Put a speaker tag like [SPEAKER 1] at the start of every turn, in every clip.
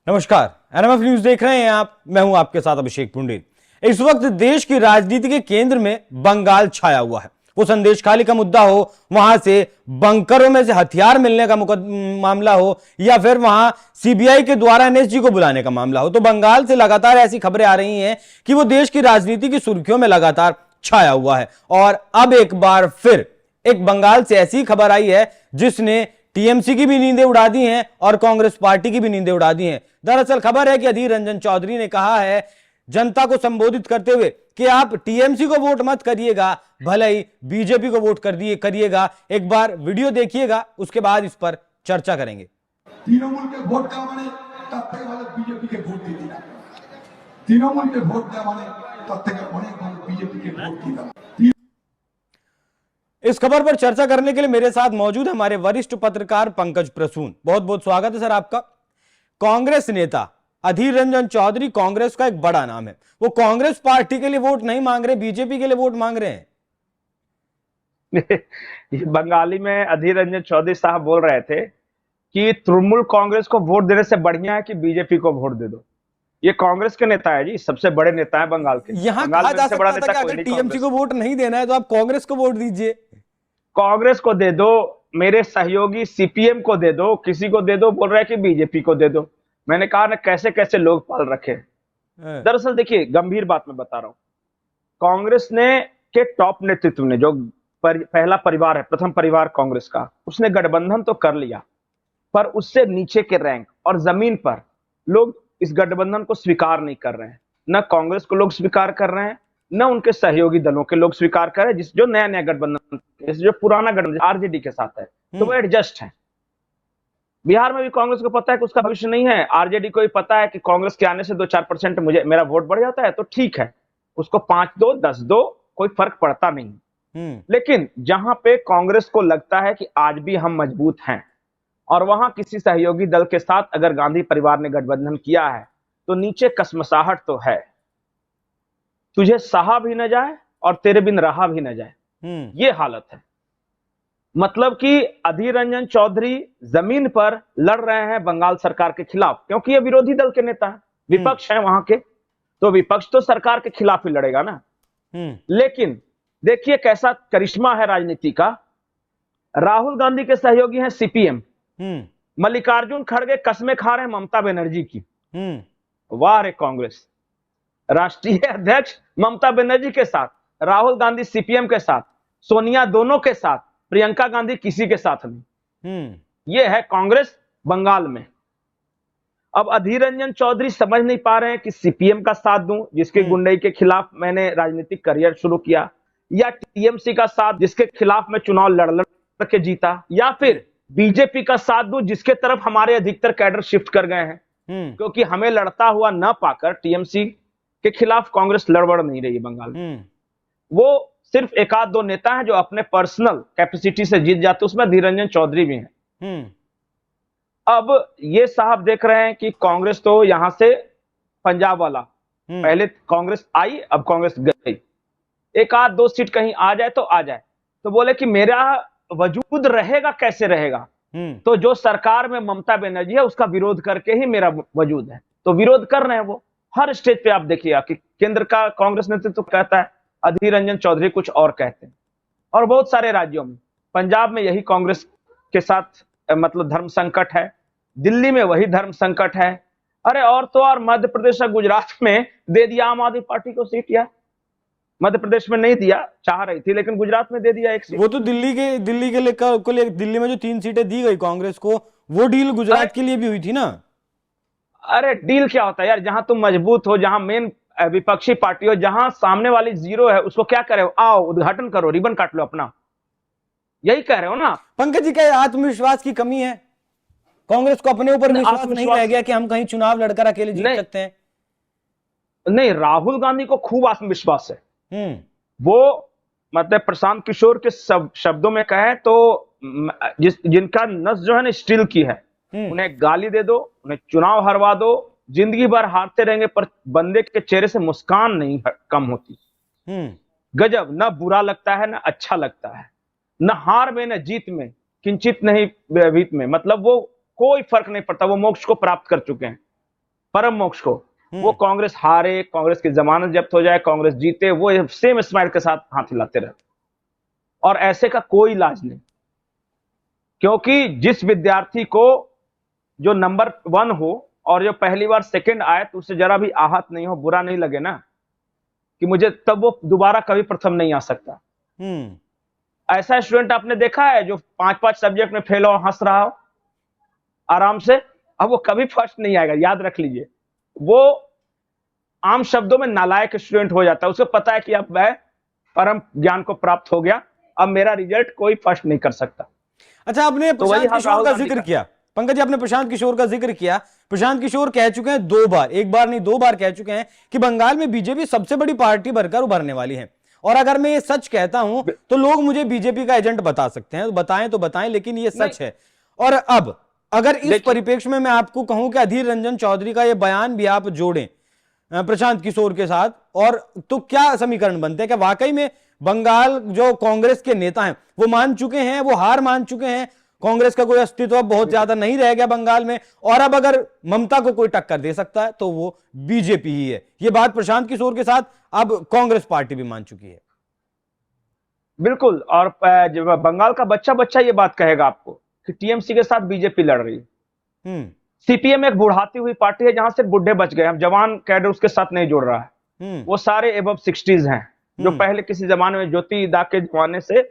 [SPEAKER 1] नमस्कार, NMF news देख रहे हैं आप। मैं हूं आपके साथ अभिषेक पुंडेर। इस वक्त देश की राजनीति के केंद्र में बंगाल छाया हुआ है। वो संदेश खाली का मुद्दा हो, वहां से बंकरों में से हथियार मिलने का मामला हो, या फिर वहां सीबीआई के द्वारा एनएसजी को बुलाने का मामला हो, तो बंगाल से लगातार ऐसी खबरें आ रही हैं कि वो देश की राजनीति की सुर्खियों में लगातार छाया हुआ है। और अब एक बार फिर एक बंगाल से ऐसी खबर आई है जिसने टीएमसी की भी नींदें उड़ा दी हैं और कांग्रेस पार्टी की भी नींदें उड़ा दी हैं। दरअसल खबर है कि अधीर रंजन चौधरी ने कहा है जनता को संबोधित करते हुए कि आप टीएमसी को वोट मत करिएगा, भले ही बीजेपी को वोट करिएगा। एक बार वीडियो देखिएगा, उसके बाद इस पर चर्चा करेंगे।
[SPEAKER 2] तृणमूल के भोट का माने तब तक वाले बीजेपी के वोट दी दिला, तृणमूल के वोट दिया माने तब तक वाले बीजेपी के वोट दी दिला।
[SPEAKER 1] इस खबर पर चर्चा करने के लिए मेरे साथ मौजूद है हमारे वरिष्ठ पत्रकार पंकज प्रसून। बहुत बहुत स्वागत है सर आपका। कांग्रेस नेता अधीर रंजन चौधरी कांग्रेस का एक बड़ा नाम है, वो कांग्रेस पार्टी के लिए वोट नहीं मांग रहे, बीजेपी के लिए वोट मांग रहे हैं।
[SPEAKER 3] बंगाली में अधीर रंजन चौधरी साहब बोल रहे थे कि तृणमूल कांग्रेस को वोट देने से बढ़िया है कि बीजेपी को वोट दे दो। ये कांग्रेस के नेता है जी, सबसे बड़े नेता है बंगाल के।
[SPEAKER 1] यहां कहा जा सकता था कि अगर टीएमसी को वोट नहीं देना है तो आप कांग्रेस को वोट दीजिए।
[SPEAKER 3] कांग्रेस को दे दो, मेरे सहयोगी सीपीएम को दे दो, किसी को दे दो। बोल रहे हैं कि बीजेपी को दे दो। मैंने कहा ना, कैसे कैसे लोग पाल रखे। दरअसल देखिए, गंभीर बात मैं बता रहा हूं। कांग्रेस ने के टॉप नेतृत्व ने, जो पहला परिवार है, प्रथम परिवार कांग्रेस का, उसने गठबंधन तो कर लिया, पर उससे नीचे के रैंक और जमीन पर लोग इस गठबंधन को स्वीकार नहीं कर रहे हैं। न कांग्रेस को लोग स्वीकार कर रहे हैं, न उनके सहयोगी दलों के लोग स्वीकार कर रहे हैं। जो नया नया गठबंधन, जो पुराना गठबंधन आरजेडी के साथ है, तो वो एडजस्ट है। बिहार में भी कांग्रेस को पता है कि उसका भविष्य नहीं है। आरजेडी को भी पता है कि कांग्रेस के आने से 2-4% मेरा वोट बढ़ जाता है, तो ठीक है, उसको 5 दो 10 दो, कोई फर्क पड़ता नहीं। लेकिन जहां पे कांग्रेस को लगता है कि आज भी हम मजबूत हैं, और वहां किसी सहयोगी दल के साथ अगर गांधी परिवार ने गठबंधन किया है, तो नीचे कसमसाहट तो है। तुझे सहा भी न जाए और तेरे बिन रहा भी न जाए, ये हालत है। मतलब कि अधीर रंजन चौधरी जमीन पर लड़ रहे हैं बंगाल सरकार के खिलाफ, क्योंकि ये विरोधी दल के नेता है, विपक्ष है वहां के, तो विपक्ष तो सरकार के खिलाफ ही लड़ेगा ना। लेकिन देखिए कैसा करिश्मा है राजनीति का। राहुल गांधी के सहयोगी हैं सीपीएम, मल्लिकार्जुन खड़गे कस्में खा रहे हैं ममता बनर्जी की। वाह रे कांग्रेस! राष्ट्रीय अध्यक्ष ममता बनर्जी के साथ, राहुल गांधी सीपीएम के साथ, सोनिया दोनों के साथ, प्रियंका गांधी किसी के साथ नहीं। यह है कांग्रेस बंगाल में। अब अधीर रंजन चौधरी समझ नहीं पा रहे हैं कि सीपीएम का साथ दूं, जिसके गुंडई के खिलाफ मैंने राजनीतिक करियर शुरू किया, या टीएमसी का साथ, जिसके खिलाफ मैं चुनाव लड़ के जीता, या फिर बीजेपी का साथ दूं, जिसके तरफ हमारे अधिकतर कैडर शिफ्ट कर गए हैं। क्योंकि हमें लड़ता हुआ न पाकर टीएमसी के खिलाफ कांग्रेस लड़बड़ नहीं रही बंगाल में। वो सिर्फ एक आध दो नेता हैं जो अपने पर्सनल कैपेसिटी से जीत जाते, उसमें अधीर रंजन चौधरी भी हैं। अब ये साहब देख रहे हैं कि कांग्रेस तो यहां से पंजाब वाला, पहले कांग्रेस आई, अब कांग्रेस गई, एक आध दो सीट कहीं आ जाए तो आ जाए, तो बोले कि मेरा वजूद रहेगा, कैसे रहेगा? तो जो सरकार में ममता बनर्जी है उसका विरोध करके ही मेरा वजूद है। तो विरोध कर रहे हैं वो हर स्टेज पे। आप देखिए कि केंद्र का कांग्रेस नेतृत्व कहता है, अधीर रंजन चौधरी कुछ और कहते हैं। और बहुत सारे राज्यों में, पंजाब में यही कांग्रेस के साथ मतलब धर्म संकट है, दिल्ली में वही धर्म संकट है। अरे और तो और मध्य प्रदेश और गुजरात में दे दिया आम आदमी पार्टी को सीट। या मध्य प्रदेश में नहीं दिया, चाह रही थी, लेकिन गुजरात में दे दिया एक सीट।
[SPEAKER 1] वो तो दिल्ली दिल्ली में जो 3 सीटें दी गई कांग्रेस को, वो डील गुजरात के लिए भी हुई थी ना।
[SPEAKER 3] अरे डील क्या होता है यार? जहां तुम मजबूत हो, जहां मेन विपक्षी पार्टी हो, जहां सामने वाली जीरो है, उसको क्या करे हो? आओ उद्घाटन करो, रिबन काट लो अपना, यही कह रहे हो ना।
[SPEAKER 1] पंकज जी, क्या आत्मविश्वास की कमी है? कांग्रेस को अपने ऊपर विश्वास नहीं रह गया कि हम कहीं चुनाव लड़कर अकेले जीत सकते हैं?
[SPEAKER 3] नहीं, राहुल गांधी को खूब आत्मविश्वास है। वो मतलब प्रशांत किशोर के शब्दों में कहे तो जिनका नस जो है ना स्टील की है, उन्हें गाली दे दो, उन्हें चुनाव हरवा दो, जिंदगी भर हारते रहेंगे, पर बंदे के चेहरे से मुस्कान नहीं कम होती। गजब, ना बुरा लगता है ना अच्छा लगता है, न हार में न जीत में, किंचित नहीं व्यवहित में। मतलब वो कोई फर्क नहीं पड़ता, वो मोक्ष को प्राप्त कर चुके हैं। परम मोक्ष को, वो कांग्रेस हारे, कांग्रेस की जमानत जब्त हो जाए, कांग्रेस जीते, वो सेम स्माइल के साथ हाथ हिलाते रहे। और ऐसे का कोई इलाज नहीं, क्योंकि जिस विद्यार्थी को जो नंबर 1 हो और जो पहली बार सेकंड आए तो उसे जरा भी आहत नहीं हो, बुरा नहीं लगे ना कि मुझे, तब वो दोबारा कभी प्रथम नहीं आ सकता। ऐसा स्टूडेंट आपने देखा है जो 5-5 सब्जेक्ट में फेल हो, हंस रहा हो आराम से, अब वो कभी फर्स्ट नहीं आएगा, याद रख लीजिए। वो आम शब्दों में नालायक स्टूडेंट हो जाता है, उसे पता है कि अब मैं परम ज्ञान को प्राप्त हो गया, अब मेरा रिजल्ट कोई फर्स्ट नहीं कर सकता।
[SPEAKER 1] अच्छा, आपने
[SPEAKER 3] तो वही
[SPEAKER 1] प्रशांत किशोर का जिक्र किया, पंकज जी, आपने प्रशांत किशोर का जिक्र किया। प्रशांत किशोर कह चुके हैं 2 बार, एक बार नहीं 2 बार कह चुके हैं कि बंगाल में बीजेपी सबसे बड़ी पार्टी बनकर उभरने वाली है। और अगर मैं ये सच कहता हूं तो लोग मुझे बीजेपी का एजेंट बता सकते हैं, तो बताएं, लेकिन ये सच है। और अब अगर इस परिप्रेक्ष्य में मैं आपको कहूं कि अधीर रंजन चौधरी का ये बयान भी आप जोड़ें प्रशांत किशोर के साथ, और तो क्या समीकरण बनते हैं? क्या वाकई में बंगाल जो कांग्रेस के नेता हैं वो मान चुके हैं, वो हार मान चुके हैं, कांग्रेस का कोई अस्तित्व बहुत ज्यादा नहीं रह गया बंगाल में, और अब अगर ममता को कोई टक्कर दे सकता है तो वो बीजेपी ही है? ये बात प्रशांत किशोर के साथ अब कांग्रेस पार्टी भी मान चुकी है।
[SPEAKER 3] बिल्कुल, और बंगाल का बच्चा बच्चा ये बात कहेगा आपको कि टीएमसी के साथ बीजेपी लड़ रही है। सीपीएम एक बुढ़ाती हुई पार्टी है जहां से बुढ़े बच गए, हम जवान कैडर उसके साथ नहीं जुड़ रहा है। वो सारे एबव 60s हैं, जो पहले किसी जमाने में ज्योति दा के जमाने से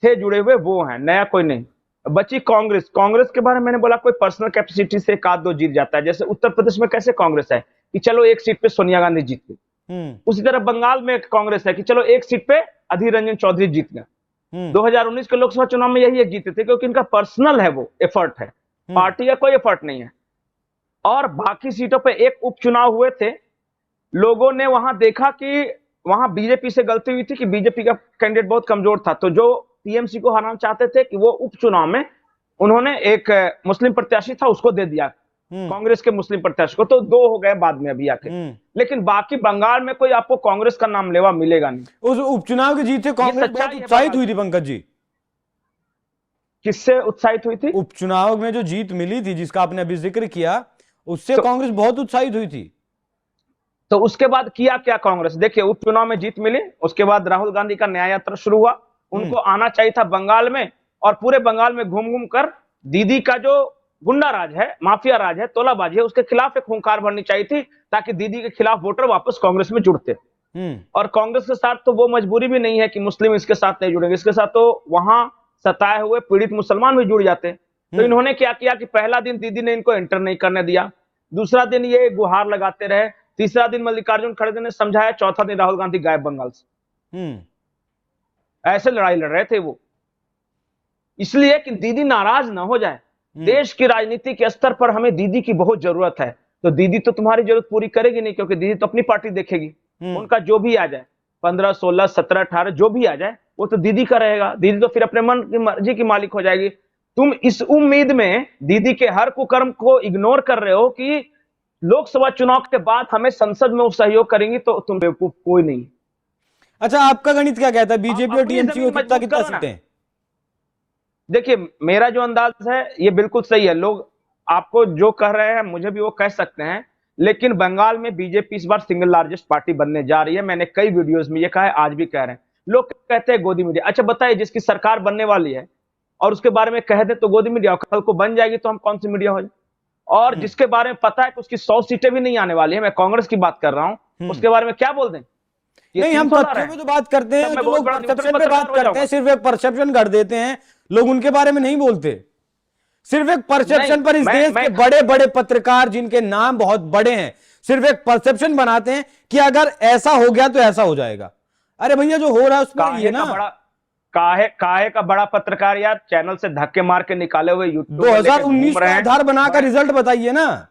[SPEAKER 3] थे जुड़े हुए, वो हैं, नया कोई नहीं। बची कांग्रेस। कांग्रेस के बारे में मैंने बोला कोई पर्सनल कैपेसिटी से 1-2 जीत जाता है, जैसे उत्तर प्रदेश में कैसे कांग्रेस है कि चलो एक सीट पे सोनिया गांधी जीत गई, उसी तरह बंगाल में कांग्रेस है कि चलो एक सीट पे अधीर रंजन चौधरी जीत गए। 2019 के लोकसभा चुनाव में यही एक जीते थे, क्योंकि इनका पर्सनल है, वो एफर्ट है, पार्टी का कोई एफर्ट नहीं है। और बाकी सीटों पे एक उपचुनाव हुए थे, लोगों ने वहां देखा कि वहां बीजेपी से गलती हुई थी कि बीजेपी का कैंडिडेट बहुत कमजोर था, तो जो टीएमसी को हराना चाहते थे कि वो उपचुनाव में उन्होंने एक मुस्लिम प्रत्याशी था उसको दे दिया, कांग्रेस के मुस्लिम प्रत्याशी को, तो 2 हो गए बाद में अभी आके। लेकिन बाकी बंगाल में कोई आपको कांग्रेस का नाम लेवा मिलेगा नहीं।
[SPEAKER 1] उस उपचुनाव की जीत से कांग्रेस बहुत उत्साहित हुई थी पंकज जी।
[SPEAKER 3] किससे उत्साहित हुई थी?
[SPEAKER 1] उपचुनाव में जो जीत मिली थी जिसका आपने अभी जिक्र किया, उससे कांग्रेस बहुत उत्साहित हुई थी।
[SPEAKER 3] तो उसके बाद किया क्या कांग्रेस? देखिए, उपचुनाव में जीत मिली, उसके बाद राहुल गांधी का न्याय यात्रा शुरू हुआ। उनको आना चाहिए था बंगाल में, और पूरे बंगाल में घूम घूम कर दीदी का जो गुंडा राज है, माफिया राज है, तोलाबाजी है, उसके खिलाफ एक हुंकार भरनी चाहिए थी, ताकि दीदी के खिलाफ वोटर वापस कांग्रेस में जुड़ते। और कांग्रेस के साथ तो वो मजबूरी भी नहीं है कि मुस्लिम इसके साथ नहीं जुड़ेंगे, इसके साथ तो वहां सताए हुए पीड़ित मुसलमान भी जुड़ जाते। तो इन्होंने क्या किया कि पहला दिन दीदी ने इनको एंटर नहीं करने दिया, दूसरा दिन ये गुहार लगाते रहे, तीसरा दिन मल्लिकार्जुन खड़गे ने समझाया, चौथा दिन राहुल गांधी गायब बंगाल से। ऐसे लड़ाई लड़ रहे थे वो, इसलिए कि दीदी नाराज ना हो जाए। देश की राजनीति के स्तर पर हमें दीदी की बहुत जरूरत है। तो दीदी तो तुम्हारी जरूरत पूरी करेगी नहीं, क्योंकि दीदी तो अपनी पार्टी देखेगी। उनका जो भी आ जाए, 15, 16, 17, 18 जो भी आ जाए, वो तो दीदी का रहेगा। दीदी तो फिर अपने मन की मर्जी की मालिक हो जाएगी। तुम इस उम्मीद में दीदी के हर कुकर्म को इग्नोर कर रहे हो कि लोकसभा चुनाव के बाद हमें संसद में सहयोग करेंगी, तो तुम बेवकूफ कोई नहीं।
[SPEAKER 1] अच्छा, आपका गणित क्या कहता है, बीजेपी और टीएमसी को कितना सीटें हैं?
[SPEAKER 3] देखिए, मेरा जो अंदाज है ये बिल्कुल सही है। लोग आपको जो कह रहे हैं मुझे भी वो कह सकते हैं, लेकिन बंगाल में बीजेपी इस बार सिंगल लार्जेस्ट पार्टी बनने जा रही है। मैंने कई वीडियोस में ये कहा है, आज भी कह रहे हैं। लोग कहते हैं गोदी मीडिया। अच्छा बताइए, जिसकी सरकार बनने वाली है और उसके बारे में कह दे तो गोदी मीडिया, कल को बन जाएगी तो हम कौन सी मीडिया हो जाए? और जिसके बारे में पता है कि उसकी 100 सीटें भी नहीं आने वाली है, मैं कांग्रेस की बात कर रहा हूं, उसके बारे में क्या बोल दें?
[SPEAKER 1] नहीं, हम तथ्यों पे तो बात करते हैं, जो लोग परसेप्शन पे बात करते हैं, सिर्फ एक परसेप्शन कर देते हैं, लोग उनके बारे में नहीं बोलते। सिर्फ एक परसेप्शन पर इस देश के बड़े बड़े पत्रकार जिनके नाम बहुत बड़े हैं, सिर्फ एक परसेप्शन बनाते हैं कि अगर ऐसा हो गया तो ऐसा हो जाएगा। अरे भैया, जो हो रहा है उसमें ये ना,
[SPEAKER 3] काहे का बड़ा पत्रकार यार, चैनल से धक्के मार के निकाले हुए यूट्यूब
[SPEAKER 1] 2019 का आधार बनाकर रिजल्ट बताइए ना।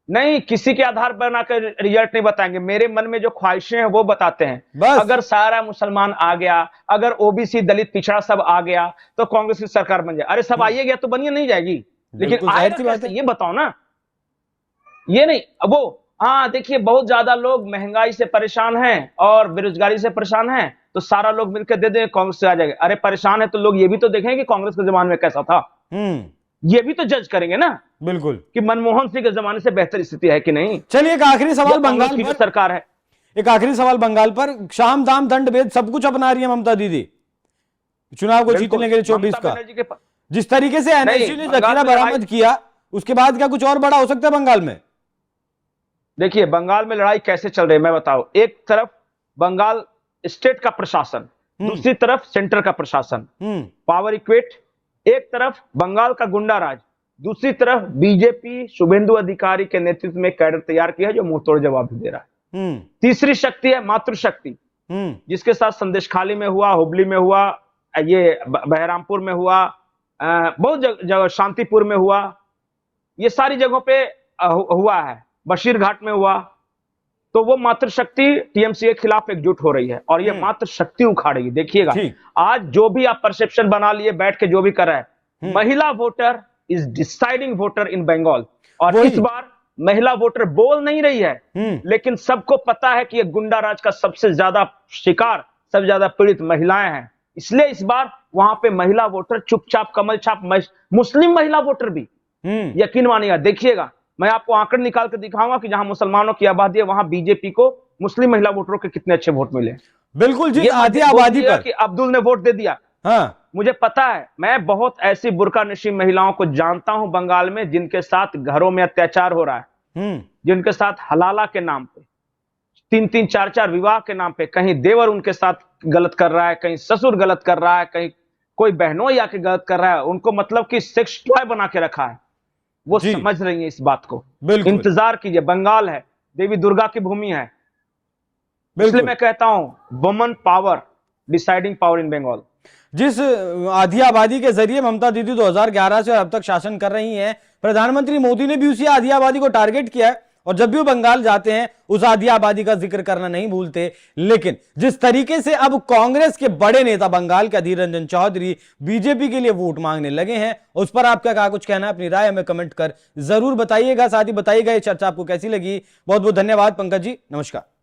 [SPEAKER 3] नहीं, किसी के आधार बनाकर रिजल्ट नहीं बताएंगे। मेरे मन में जो ख्वाहिशें हैं वो बताते हैं। बस अगर सारा मुसलमान आ गया, अगर ओबीसी दलित पिछड़ा सब आ गया तो कांग्रेस की सरकार बन जाए। अरे सब आइए गया तो बनिए नहीं जाएगी, लेकिन ये बताओ ना। ये नहीं, वो हाँ देखिए, बहुत ज्यादा लोग महंगाई से परेशान हैं और बेरोजगारी से परेशान हैं, तो सारा लोग मिलकर दे दें कांग्रेस से आ जाएगा। अरे परेशान है तो लोग ये भी तो देखें कि कांग्रेस के जमाने में कैसा था। ये भी तो जज करेंगे ना
[SPEAKER 1] बिल्कुल
[SPEAKER 3] कि मनमोहन सिंह के जमाने से बेहतर स्थिति है कि नहीं।
[SPEAKER 1] चलिए एक आखिरी सवाल बंगाल
[SPEAKER 3] की
[SPEAKER 1] पर,
[SPEAKER 3] सरकार है।
[SPEAKER 1] एक आखिरी सवाल बंगाल पर, शाम दाम दंड भेद सब कुछ अपना रही है ममता दीदी चुनाव को जीतने के लिए 24 का। जिस तरीके से एनएसयू ने जखीरा बरामद किया उसके बाद क्या कुछ और बड़ा हो सकता है बंगाल में?
[SPEAKER 3] देखिए बंगाल में लड़ाई कैसे चल रही है मैं बताऊं। एक तरफ बंगाल स्टेट का प्रशासन, दूसरी तरफ सेंटर का प्रशासन, पावर इक्वेट। एक तरफ बंगाल का गुंडा राज, दूसरी तरफ बीजेपी शुभेंदु अधिकारी के नेतृत्व में कैडर तैयार किया है जो मुंह तोड़ जवाब भी दे रहा है। तीसरी शक्ति है मातृशक्ति, जिसके साथ संदेशखाली में हुआ, हुबली में हुआ, ये बहरामपुर में हुआ, बहुत जगह शांतिपुर में हुआ, ये सारी जगहों पे हुआ है, बशीर घाट में हुआ। तो वो मातृशक्ति टीएमसी के खिलाफ एकजुट हो रही है और ये मातृशक्ति उखाड़ेगी। देखिएगा आज जो भी आप परसेप्शन बना लिए बैठ के जो भी कर रहा है, महिला voter is deciding voter in Bengal. और इस बार महिला वोटर बोल नहीं रही है, लेकिन सबको पता है कि ये गुंडा राज का सबसे ज्यादा शिकार, सबसे ज्यादा पीड़ित महिलाएं हैं। इसलिए इस बार वहां पे महिला वोटर चुपचाप कमल छाप, मुस्लिम महिला वोटर भी यकीन मानिएगा। देखिएगा मैं आपको आंकड़े निकाल के दिखाऊंगा कि जहां मुसलमानों की आबादी है वहां बीजेपी को मुस्लिम महिला वोटरों के कितने अच्छे वोट मिले।
[SPEAKER 1] बिल्कुल जी, आधी आबादी पर
[SPEAKER 3] कि अब्दुल ने वोट दे दिया। हाँ, मुझे पता है, मैं बहुत ऐसी बुर्का नशीब महिलाओं को जानता हूं बंगाल में जिनके साथ घरों में अत्याचार हो रहा है, जिनके साथ हलाला के नाम पे 3-3, 4-4 विवाह के नाम पे, कहीं देवर उनके साथ गलत कर रहा है, कहीं ससुर गलत कर रहा है, कहीं कोई बहनों या के गलत कर रहा है, उनको मतलब कि सेक्स टॉय बना के रखा है। वो समझ रही है इस बात को। इंतजार कीजिए, बंगाल है, देवी दुर्गा की भूमि है। इसलिए मैं कहता हूं woman power deciding power in Bengal.
[SPEAKER 1] जिस आधी आबादी के जरिए ममता दीदी 2011 से अब तक शासन कर रही हैं, प्रधानमंत्री मोदी ने भी उसी आधी आबादी को टारगेट किया है और जब भी वो बंगाल जाते हैं उस आधी आबादी का जिक्र करना नहीं भूलते। लेकिन जिस तरीके से अब कांग्रेस के बड़े नेता बंगाल के अधीर रंजन चौधरी बीजेपी के लिए वोट मांगने लगे हैं, उस पर आपका क्या कुछ कहना है? अपनी राय हमें कमेंट कर जरूर बताइएगा। साथ ही बताइएगा ये चर्चा आपको कैसी लगी। बहुत बहुत धन्यवाद पंकज जी, नमस्कार।